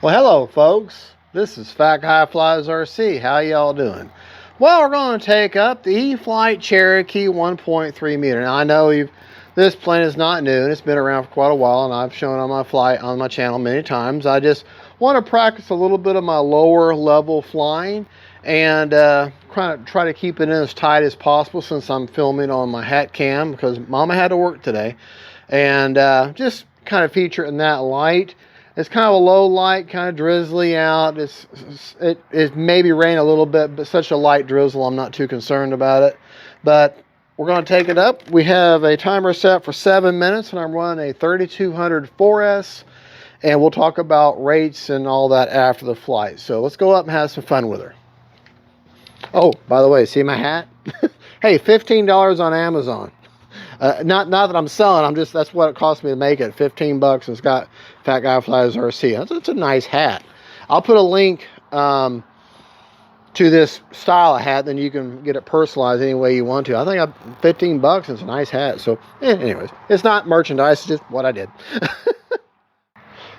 Well, hello, folks. This is FGFRC. How y'all doing? Well, we're going to take up the E-FLITE Cherokee 1.3 meter. Now, I know this plane is not new, and it's been around for quite a while, and I've shown on my channel many times. I just want to practice a little bit of my lower level flying and try to keep it in as tight as possible since I'm filming on my hat cam because Mama had to work today, and just kind of feature it in that light. It's kind of a low light, kind of drizzly out. It maybe rain a little bit, but such a light drizzle, I'm not too concerned about it. But we're going to take it up. We have a timer set for 7 minutes, and I'm running a 3200 4S, and we'll talk about rates and all that after the flight. So let's go up and have some fun with her. Oh, by the way, see my hat? Hey, $15 on Amazon. Not that I'm selling, that's what it cost me to make it, 15 bucks, and it's got FGFRC. It's a nice hat. I'll put a link to this style of hat, then you can get it personalized any way you want to. I think 15 bucks, it's a nice hat. So anyways, it's not merchandise, it's just what I did.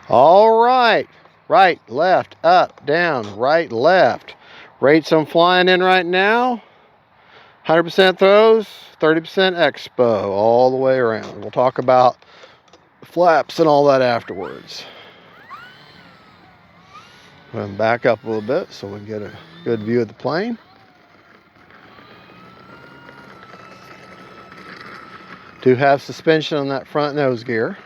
All right, right, left, up, down, right, left. Rates I'm flying in right now. 100% throws, 30% expo, all the way around. We'll talk about flaps and all that afterwards. I'm going to back up a little bit so we can get a good view of the plane. Do have suspension on that front nose gear.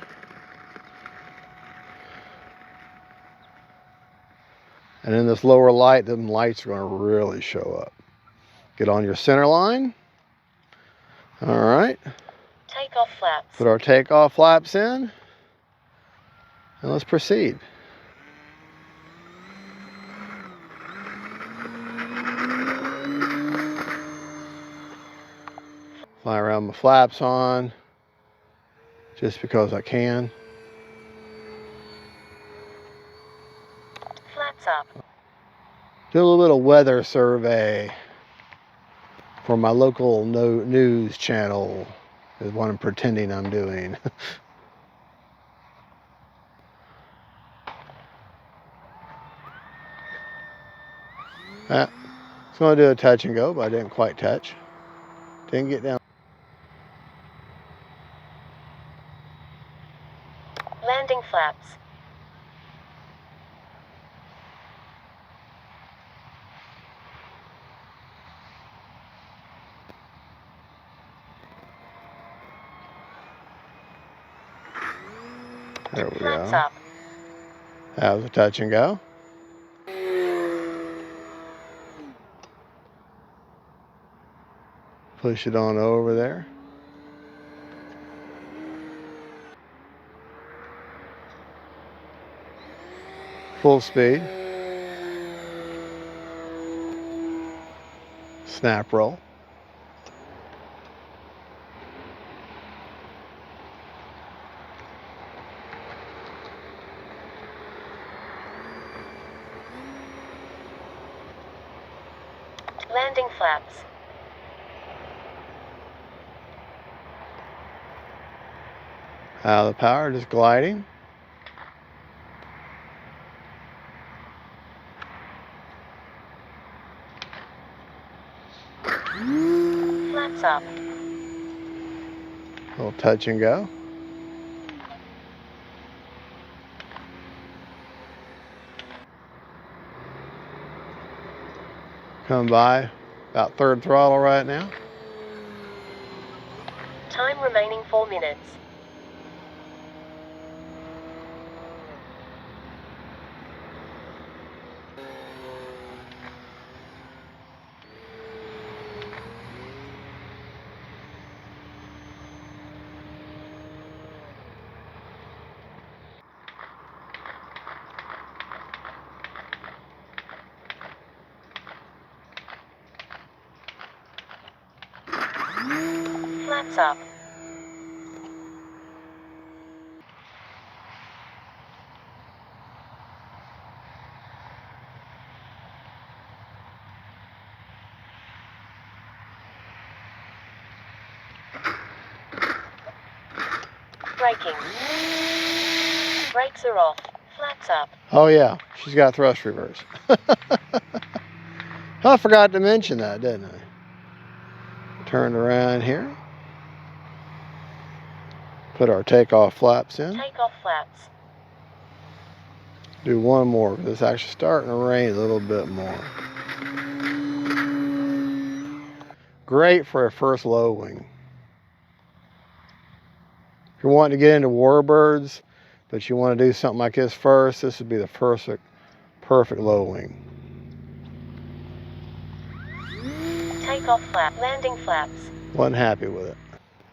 And in this lower light, them lights are going to really show up. Get on your center line. All right. Takeoff flaps. Put our takeoff flaps in. And let's proceed. Fly around with my flaps on, just because I can. Flaps up. Do a little bit of weather survey for my local news channel is what I'm pretending I'm doing. I was going to do a touch and go, but I didn't quite touch. Didn't get down. Landing flaps. There we Flaps go. up. That was a touch and go. Push it on over there. Full speed. Snap roll. Landing flaps. Out of the power, just gliding. Flaps up. A little touch and go. Coming by about third throttle right now. Time remaining 4 minutes. Flaps up. Braking. Brakes are off. Flaps up. Oh yeah, she's got thrust reverse. I forgot to mention that, didn't I? Turn around here. Put our takeoff flaps in. Takeoff flaps. Do one more, because it's actually starting to rain a little bit more. Great for a first low wing. If you're wanting to get into warbirds, but you want to do something like this first, this would be the perfect low wing. Takeoff flap. Landing flaps. Wasn't happy with it.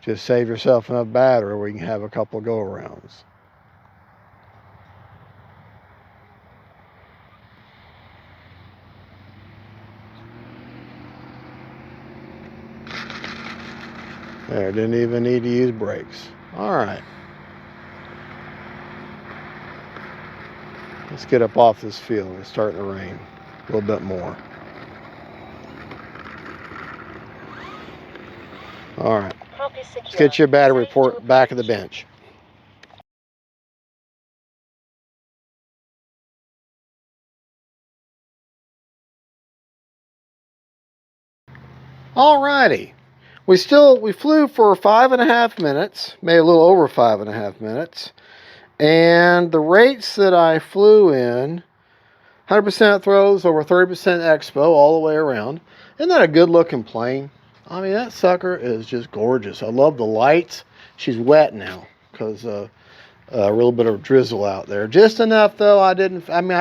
Just save yourself enough battery where you can have a couple of go-arounds. There, didn't even need to use brakes. All right. Let's get up off this field. It's starting to rain a little bit more. All right. Let's get your battery report back at the bench. All righty. We flew for 5.5 minutes, maybe a little over 5.5 minutes. And the rates that I flew in, 100% throws, over 30% expo, all the way around. Isn't that a good looking plane? I mean, that sucker is just gorgeous. I love the lights. She's wet now because a little bit of drizzle out there. Just enough though, I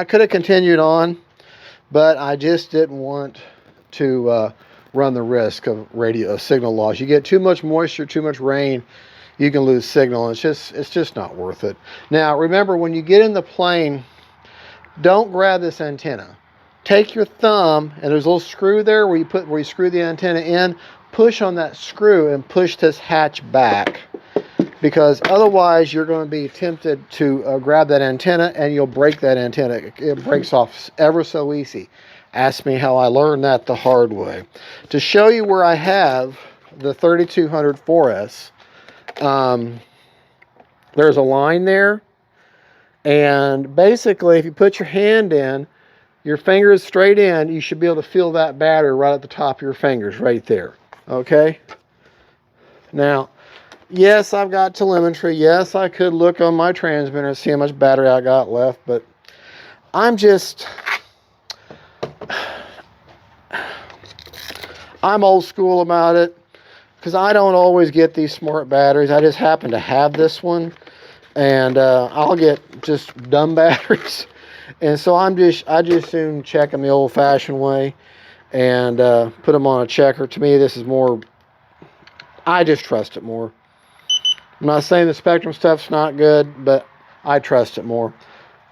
could have continued on, but I just didn't want to run the risk of signal loss. You get too much moisture, too much rain, you can lose signal. And it's just not worth it. Now, remember, when you get in the plane, don't grab this antenna. Take your thumb, and there's a little screw there where you screw the antenna in. Push on that screw and push this hatch back, because otherwise you're going to be tempted to grab that antenna and you'll break that antenna. It breaks off ever so easy. Ask me how I learned that the hard way. To show you where I have the 3200 4S, there's a line there, and basically if you put your hand in, your fingers straight in, you should be able to feel that battery right at the top of your fingers right there. Okay? Now, yes, I've got telemetry. Yes, I could look on my transmitter and see how much battery I got left, but I'm old school about it, because I don't always get these smart batteries. I just happen to have this one, and I'll get just dumb batteries. And so I just soon check them the old-fashioned way and put them on a checker. To me, this is more, I just trust it more. I'm not saying the Spektrum stuff's not good, but I trust it more.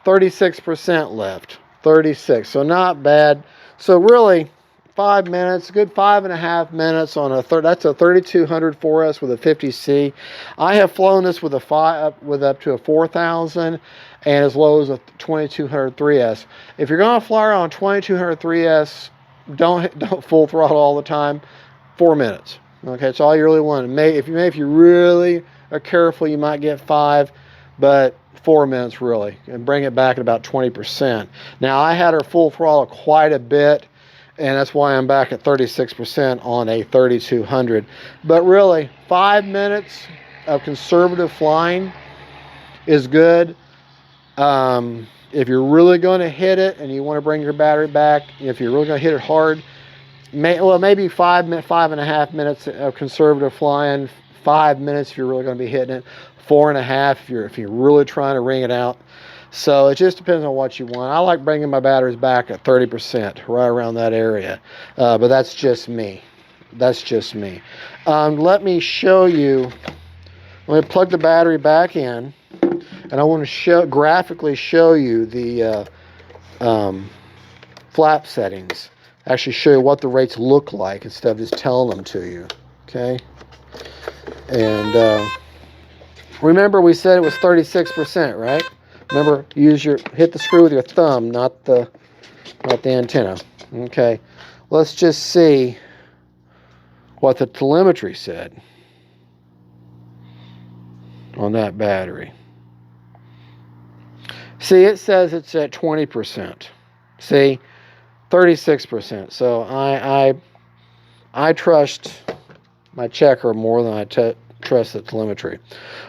36% left. 36, so not bad. So really, 5 minutes, a good 5.5 minutes on that's a 3200 4S with a 50C. I have flown this with up to a 4000 and as low as a 2200 3S. If you're going to fly around 2200 3S, don't full throttle all the time. 4 minutes. Okay, that's all you really want. If you really are careful, you might get 5, but 4 minutes really, and bring it back at about 20%. Now I had her full throttle quite a bit, and that's why I'm back at 36% on a 3200. But really, 5 minutes of conservative flying is good. If you're really going to hit it and you want to bring your battery back, if you're really going to hit it hard, maybe 5.5 minutes of conservative flying. 5 minutes if you're really going to be hitting it. 4.5 if you're really trying to wring it out. So it just depends on what you want. I like bringing my batteries back at 30%, right around that area. But that's just me. That's just me. Let me show you. Let me plug the battery back in, and I want to graphically show you the flap settings. Actually show you what the rates look like instead of just telling them to you. Okay. And remember, we said it was 36%, right? Remember, hit the screw with your thumb, not the antenna. Okay, let's just see what the telemetry said on that battery. See, it says it's at 20%. See, 36%. So I trust my checker more than I trust the telemetry.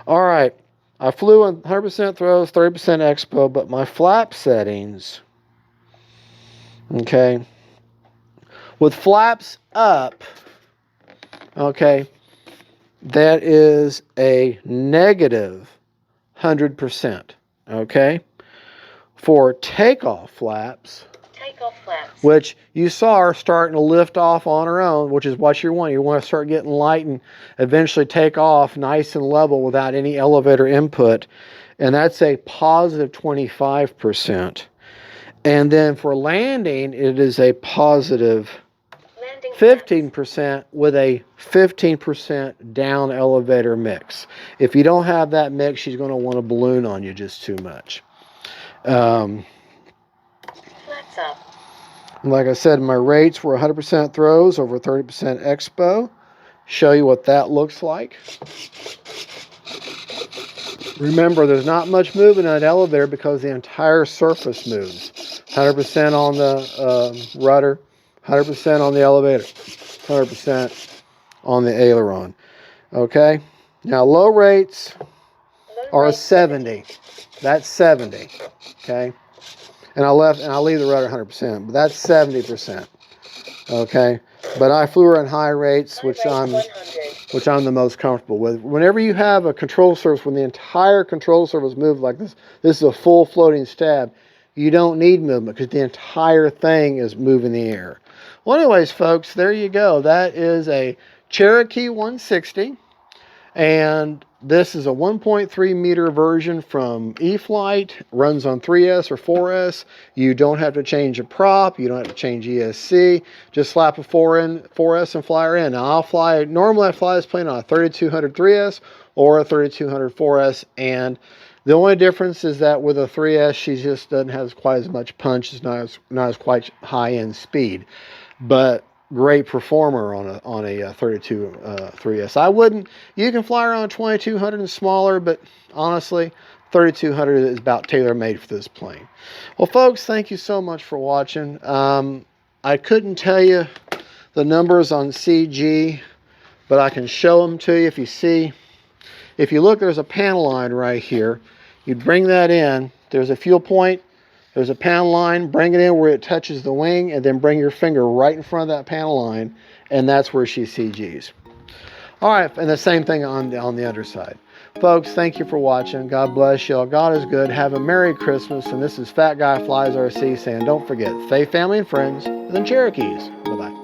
All right, I flew on 100% throws, 30% expo, but my flap settings, okay, with flaps up, okay, that is a negative 100%, okay? For takeoff flaps, which you saw are starting to lift off on her own, which is what you want. You want to start getting light and eventually take off nice and level without any elevator input. And that's a positive 25%. And then for landing, it is a positive 15% with a 15% down elevator mix. If you don't have that mix, she's going to want to balloon on you just too much. Flaps up. Like I said, my rates were 100% throws over 30% expo. Show you what that looks like. Remember, there's not much movement on an elevator because the entire surface moves. 100% on the rudder, 100% on the elevator, 100% on the aileron. Okay? Now, low rates are 70. That's 70. Okay? And I'll leave the rudder 100%, but that's 70%. Okay? But I flew her on high rates, which I'm the most comfortable with. Whenever you have a control surface, when the entire control surface moves like this is a full floating stab, you don't need movement because the entire thing is moving the air. Well, anyways, folks, there you go. That is a Cherokee 160. And this is a 1.3 meter version from E-FLITE. Runs on 3S or 4S. You don't have to change a prop. You don't have to change ESC. Just slap a 4S and fly her in. Now, normally I fly this plane on a 3200 3S or a 3200 4S. And the only difference is that with a 3S, she just doesn't have quite as much punch. It's not as quite high-end speed. But great performer on a 32 3S. You can fly around 2200 and smaller, but honestly, 3200 is about tailor-made for this plane. Well, folks, thank you so much for watching. I couldn't tell you the numbers on CG, but I can show them to you. If you see, if you look, there's a panel line right here. You bring that in. There's a fuel point. There's a panel line, bring it in where it touches the wing, and then bring your finger right in front of that panel line, and that's where she CGs. All right, and the same thing on the underside. Folks, thank you for watching. God bless you all. God is good. Have a Merry Christmas, and this is Fat Guy Flies RC saying, don't forget, faith, family, and friends, and then Cherokees. Bye-bye.